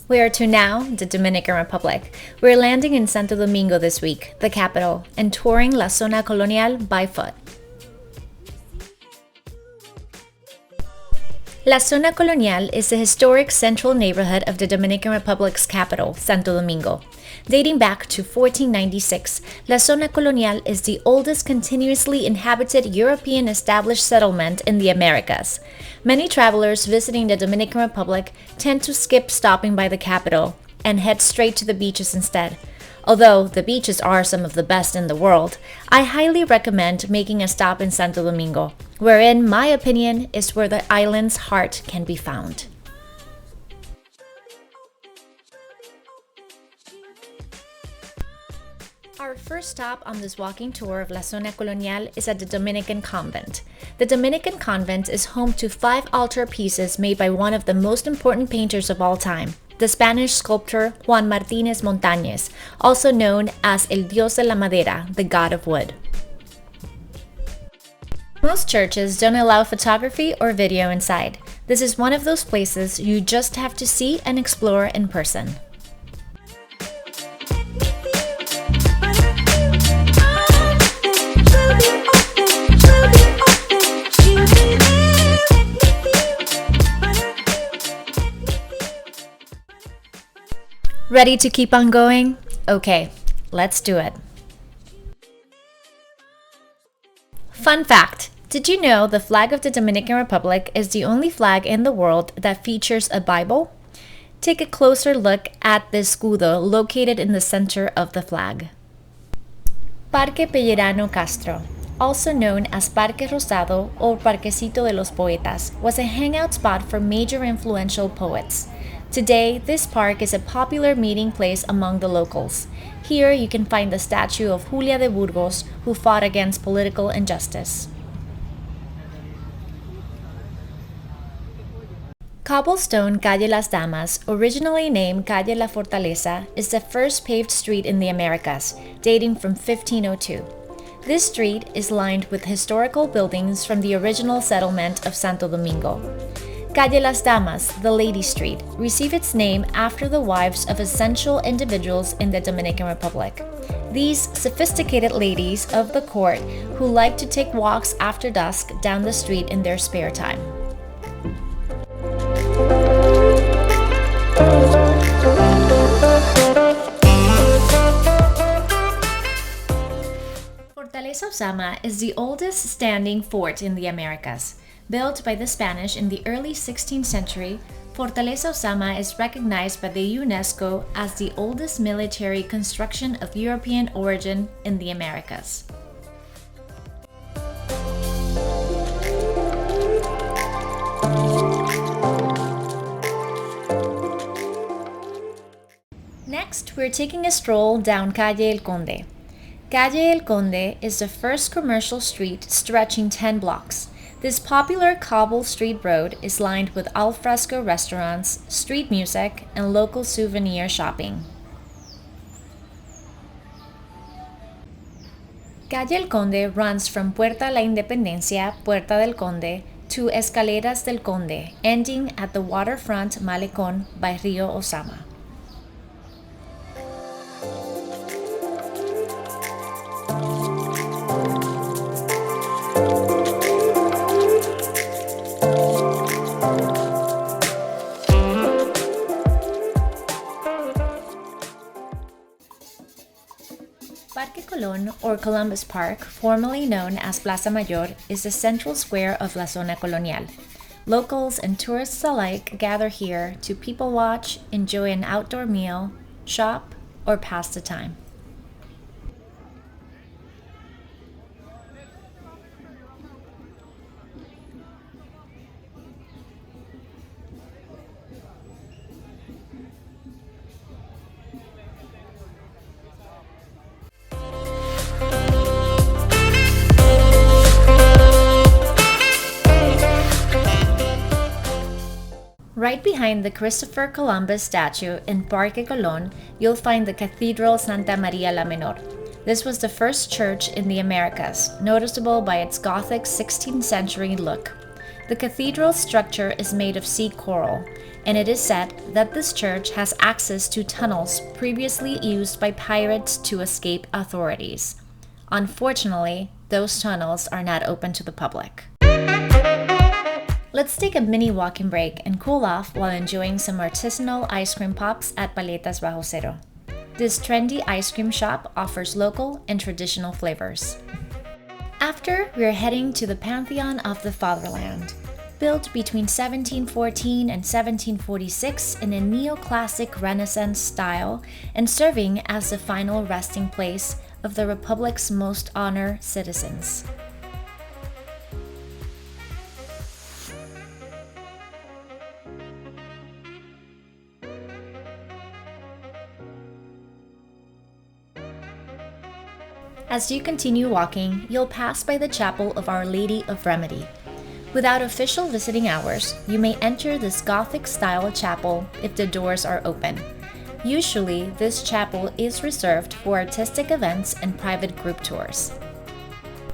We are to now, the Dominican Republic. We're landing in Santo Domingo this week, the capital, and touring La Zona Colonial by foot. La Zona Colonial is the historic central neighborhood of the Dominican Republic's capital, Santo Domingo. Dating back to 1496, La Zona Colonial is the oldest continuously inhabited European established settlement in the Americas. Many travelers visiting the Dominican Republic tend to skip stopping by the capital and head straight to the beaches instead. Although the beaches are some of the best in the world, I highly recommend making a stop in Santo Domingo, where in my opinion is where the island's heart can be found. Our first stop on this walking tour of La Zona Colonial is at the Dominican Convent. The Dominican Convent is home to 5 altar pieces made by one of the most important painters of all time, the Spanish sculptor Juan Martínez Montañez, also known as El Dios de la Madera, the God of Wood. Most churches don't allow photography or video inside. This is one of those places you just have to see and explore in person. Ready to keep on going? Okay, let's do it. Fun fact! Did you know the flag of the Dominican Republic is the only flag in the world that features a Bible? Take a closer look at the escudo located in the center of the flag. Parque Pellerano Castro, also known as Parque Rosado or Parquecito de los Poetas, was a hangout spot for major influential poets. Today, this park is a popular meeting place among the locals. Here you can find the statue of Julia de Burgos, who fought against political injustice. Cobblestone Calle Las Damas, originally named Calle La Fortaleza, is the first paved street in the Americas, dating from 1502. This street is lined with historical buildings from the original settlement of Santo Domingo. Calle Las Damas, the Lady Street, received its name after the wives of essential individuals in the Dominican Republic. These sophisticated ladies of the court who liked to take walks after dusk down the street in their spare time. Fortaleza Ozama is the oldest standing fort in the Americas. Built by the Spanish in the early 16th century, Fortaleza Ozama is recognized by the UNESCO as the oldest military construction of European origin in the Americas. Next, we're taking a stroll down Calle El Conde. Calle El Conde is the first commercial street stretching 10 blocks. This popular cobble street road is lined with alfresco restaurants, street music, and local souvenir shopping. Calle El Conde runs from Puerta La Independencia, Puerta del Conde, to Escaleras del Conde, ending at the waterfront Malecón by Rio Ozama. Parque Colon, or Columbus Park, formerly known as Plaza Mayor, is the central square of La Zona Colonial. Locals and tourists alike gather here to people watch, enjoy an outdoor meal, shop, or pass the time. Right behind the Christopher Columbus statue in Parque Colon, you'll find the Cathedral Santa Maria la Menor. This was the first church in the Americas, noticeable by its Gothic 16th century look. The cathedral's structure is made of sea coral, and it is said that this church has access to tunnels previously used by pirates to escape authorities. Unfortunately, those tunnels are not open to the public. Let's take a mini walking break and cool off while enjoying some artisanal ice cream pops at Paletas Bajo Cero. This trendy ice cream shop offers local and traditional flavors. After, we're heading to the Pantheon of the Fatherland. Built between 1714 and 1746 in a neoclassic Renaissance style and serving as the final resting place of the Republic's most honored citizens. As you continue walking, you'll pass by the Chapel of Our Lady of Remedy. Without official visiting hours, you may enter this Gothic-style chapel if the doors are open. Usually, this chapel is reserved for artistic events and private group tours.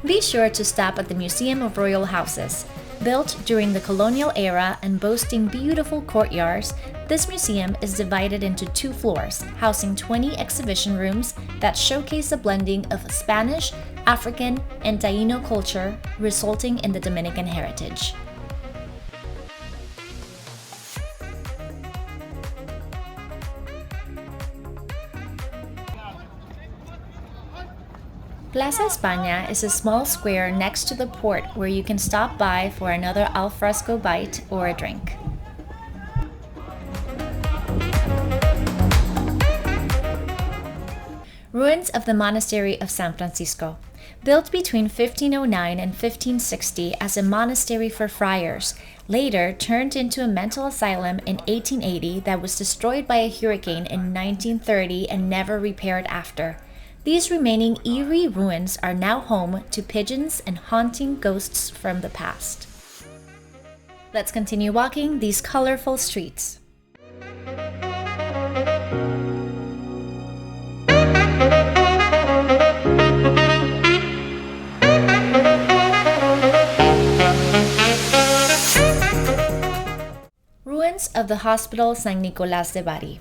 Be sure to stop at the Museum of Royal Houses. Built during the colonial era and boasting beautiful courtyards, this museum is divided into 2 floors, housing 20 exhibition rooms that showcase a blending of Spanish, African, and Taíno culture, resulting in the Dominican heritage. Plaza España is a small square next to the port where you can stop by for another alfresco bite or a drink. Ruins of the Monastery of San Francisco. Built between 1509 and 1560 as a monastery for friars, later turned into a mental asylum in 1880 that was destroyed by a hurricane in 1930 and never repaired after. These remaining eerie ruins are now home to pigeons and haunting ghosts from the past. Let's continue walking these colorful streets. Ruins of the Hospital San Nicolas de Bari.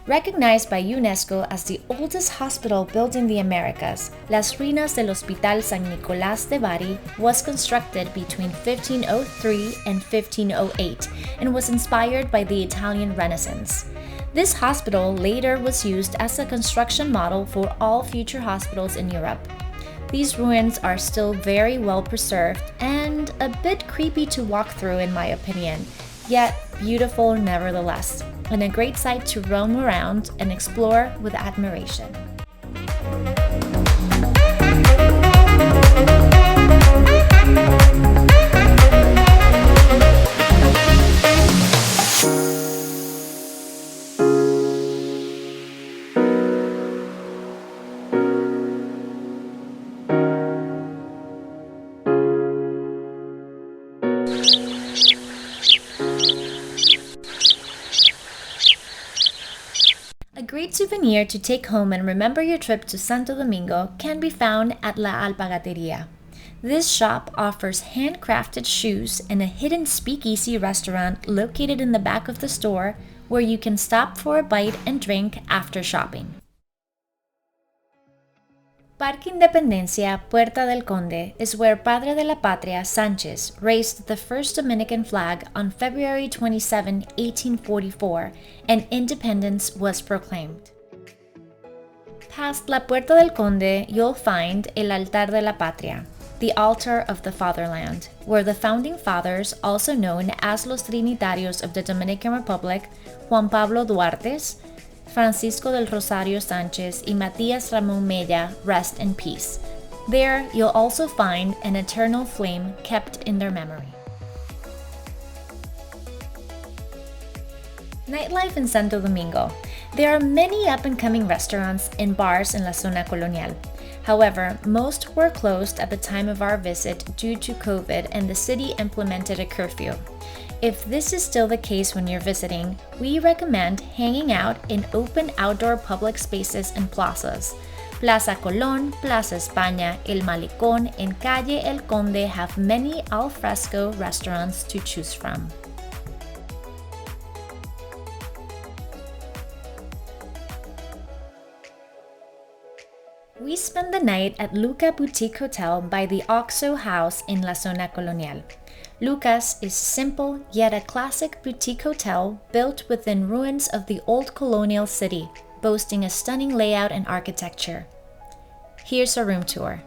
Recognized by UNESCO as the oldest hospital built in the Americas, Las Ruinas del Hospital San Nicolas de Bari was constructed between 1503 and 1508 and was inspired by the Italian Renaissance. This hospital later was used as a construction model for all future hospitals in Europe. These ruins are still very well preserved and a bit creepy to walk through in my opinion, yet beautiful nevertheless, and a great sight to roam around and explore with admiration. A great souvenir to take home and remember your trip to Santo Domingo can be found at La Alpagateria. This shop offers handcrafted shoes and a hidden speakeasy restaurant located in the back of the store where you can stop for a bite and drink after shopping. Parque Independencia, Puerta del Conde is where Padre de la Patria Sanchez raised the first Dominican flag on February 27, 1844, and independence was proclaimed. Past La Puerta del Conde, you'll find El Altar de la Patria, the altar of the fatherland, where the founding fathers, also known as los Trinitarios of the Dominican Republic, Juan Pablo Duartes, Francisco del Rosario Sanchez, y Matías Ramón Mella rest in peace. There, you'll also find an eternal flame kept in their memory. Nightlife in Santo Domingo. There are many up-and-coming restaurants and bars in la Zona Colonial. However, most were closed at the time of our visit due to COVID and the city implemented a curfew. If this is still the case when you're visiting, we recommend hanging out in open outdoor public spaces and plazas. Plaza Colon, Plaza España, El Malecón, and Calle El Conde have many al fresco restaurants to choose from. We spent the night at Luca Boutique Hotel by the Oxo House in La Zona Colonial. Luca's is simple yet a classic boutique hotel built within ruins of the old colonial city, boasting a stunning layout and architecture. Here's a room tour.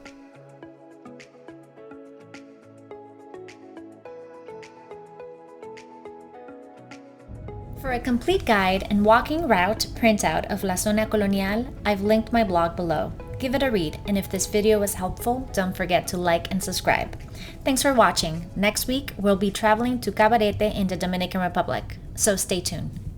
For a complete guide and walking route printout of La Zona Colonial, I've linked my blog below. Give it a read, and if this video was helpful, don't forget to like and subscribe. Thanks for watching. Next week, we'll be traveling to Cabarete in the Dominican Republic, so stay tuned.